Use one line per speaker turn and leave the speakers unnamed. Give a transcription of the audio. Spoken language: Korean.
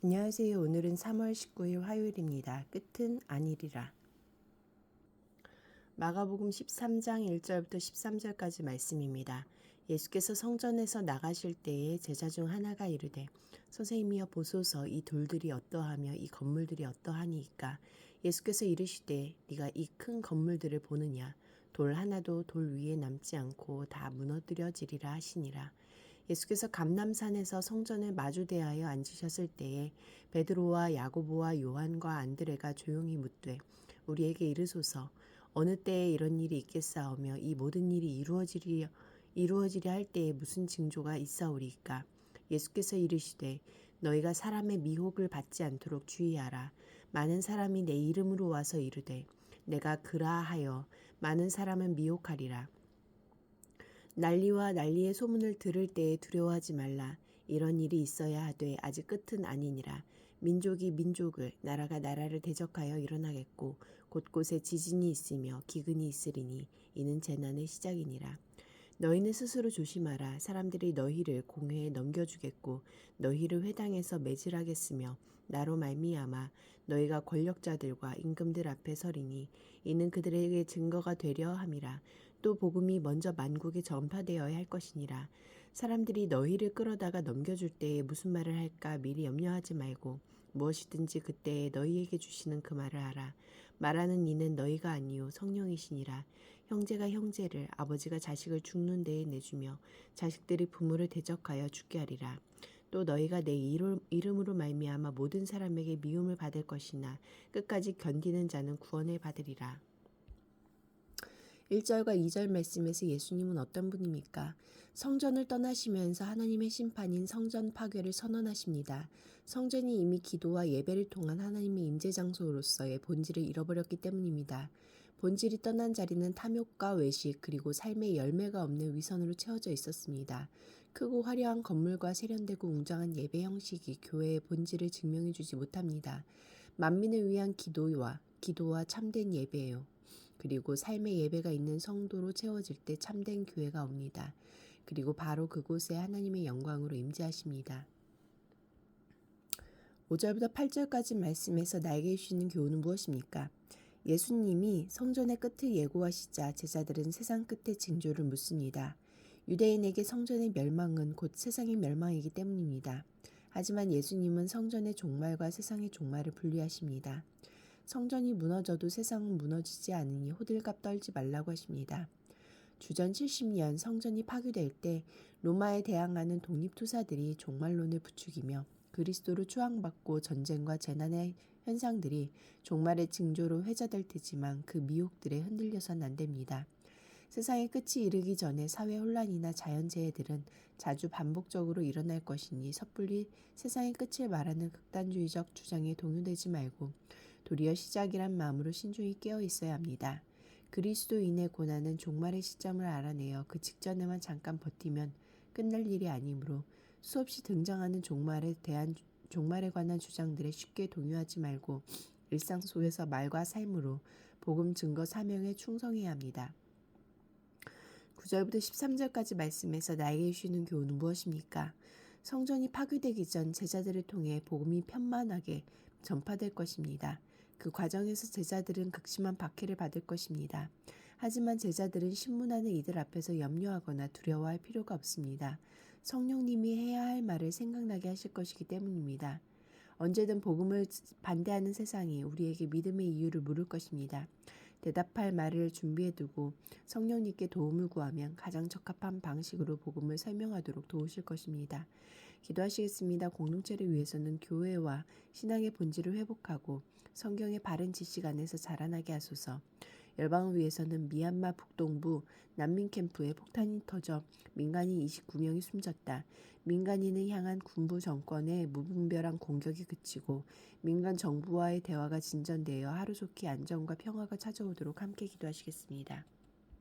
안녕하세요. 오늘은 3월 19일 화요일입니다. 끝은 아니리라. 마가복음 13장 1절부터 13절까지 말씀입니다. 예수께서 성전에서 나가실 때에 제자 중 하나가 이르되 선생님이여 보소서 이 돌들이 어떠하며 이 건물들이 어떠하니이까. 예수께서 이르시되 네가 이 큰 건물들을 보느냐. 돌 하나도 돌 위에 남지 않고 다 무너뜨려지리라 하시니라. 예수께서 감람산에서 성전을 마주 대하여 앉으셨을 때에 베드로와 야고보와 요한과 안드레가 조용히 묻되 우리에게 이르소서 어느 때에 이런 일이 있겠사오며 이 모든 일이 이루어지려 할 때에 무슨 징조가 있사오리이까. 예수께서 이르시되 너희가 사람의 미혹을 받지 않도록 주의하라. 많은 사람이 내 이름으로 와서 이르되 내가 그라하여 많은 사람은 미혹하리라. 난리와 난리의 소문을 들을 때에 두려워하지 말라. 이런 일이 있어야 하되 아직 끝은 아니니라. 민족이 민족을 나라가 나라를 대적하여 일어나겠고 곳곳에 지진이 있으며 기근이 있으리니 이는 재난의 시작이니라. 너희는 스스로 조심하라. 사람들이 너희를 공회에 넘겨주겠고 너희를 회당에서 매질하겠으며 나로 말미암아 너희가 권력자들과 임금들 앞에 서리니 이는 그들에게 증거가 되려 함이라. 또 복음이 먼저 만국에 전파되어야 할 것이니라. 사람들이 너희를 끌어다가 넘겨줄 때에 무슨 말을 할까 미리 염려하지 말고 무엇이든지 그때에 너희에게 주시는 그 말을 하라. 말하는 이는 너희가 아니요 성령이시니라. 형제가 형제를 아버지가 자식을 죽는 데에 내주며 자식들이 부모를 대적하여 죽게 하리라. 또 너희가 내 이름으로 말미암아 모든 사람에게 미움을 받을 것이나 끝까지 견디는 자는 구원을 받으리라. 1절과 2절 말씀에서 예수님은 어떤 분입니까? 성전을 떠나시면서 하나님의 심판인 성전 파괴를 선언하십니다. 성전이 이미 기도와 예배를 통한 하나님의 임재 장소로서의 본질을 잃어버렸기 때문입니다. 본질이 떠난 자리는 탐욕과 외식 그리고 삶의 열매가 없는 위선으로 채워져 있었습니다. 크고 화려한 건물과 세련되고 웅장한 예배 형식이 교회의 본질을 증명해주지 못합니다. 만민을 위한 기도와 참된 예배예요. 그리고 삶의 예배가 있는 성도로 채워질 때 참된 교회가 옵니다. 그리고 바로 그곳에 하나님의 영광으로 임재하십니다. 5절부터 8절까지 말씀에서 나에게 주시는 교훈은 무엇입니까? 예수님이 성전의 끝을 예고하시자 제자들은 세상 끝의 징조를 묻습니다. 유대인에게 성전의 멸망은 곧 세상의 멸망이기 때문입니다. 하지만 예수님은 성전의 종말과 세상의 종말을 분리하십니다. 성전이 무너져도 세상은 무너지지 않으니 호들갑 떨지 말라고 하십니다. 주전 70년 성전이 파괴될 때 로마에 대항하는 독립투사들이 종말론을 부추기며 그리스도로 추앙받고 전쟁과 재난의 현상들이 종말의 징조로 회자될 테지만 그 미혹들에 흔들려선 안 됩니다. 세상의 끝이 이르기 전에 사회 혼란이나 자연재해들은 자주 반복적으로 일어날 것이니 섣불리 세상의 끝을 말하는 극단주의적 주장에 동요되지 말고 도리어 시작이란 마음으로 신중히 깨어 있어야 합니다. 그리스도인의 고난은 종말의 시점을 알아내어 그 직전에만 잠깐 버티면 끝날 일이 아니므로 수없이 등장하는 종말에 관한 주장들에 쉽게 동요하지 말고 일상 속에서 말과 삶으로 복음 증거 사명에 충성해야 합니다. 9절부터 13절까지 말씀에서 나에게 주시는 교훈은 무엇입니까? 성전이 파괴되기 전 제자들을 통해 복음이 편만하게 전파될 것입니다. 그 과정에서 제자들은 극심한 박해를 받을 것입니다. 하지만 제자들은 신문하는 이들 앞에서 염려하거나 두려워할 필요가 없습니다. 성령님이 해야 할 말을 생각나게 하실 것이기 때문입니다. 언제든 복음을 반대하는 세상이 우리에게 믿음의 이유를 물을 것입니다. 대답할 말을 준비해두고 성령님께 도움을 구하면 가장 적합한 방식으로 복음을 설명하도록 도우실 것입니다. 기도하시겠습니다. 공동체를 위해서는 교회와 신앙의 본질을 회복하고 성경의 바른 지식 안에서 자라나게 하소서. 열방을 위해서는 미얀마 북동부 난민 캠프에 폭탄이 터져 민간인 29명이 숨졌다. 민간인을 향한 군부 정권의 무분별한 공격이 그치고 민간 정부와의 대화가 진전되어 하루속히 안정과 평화가 찾아오도록 함께 기도하시겠습니다.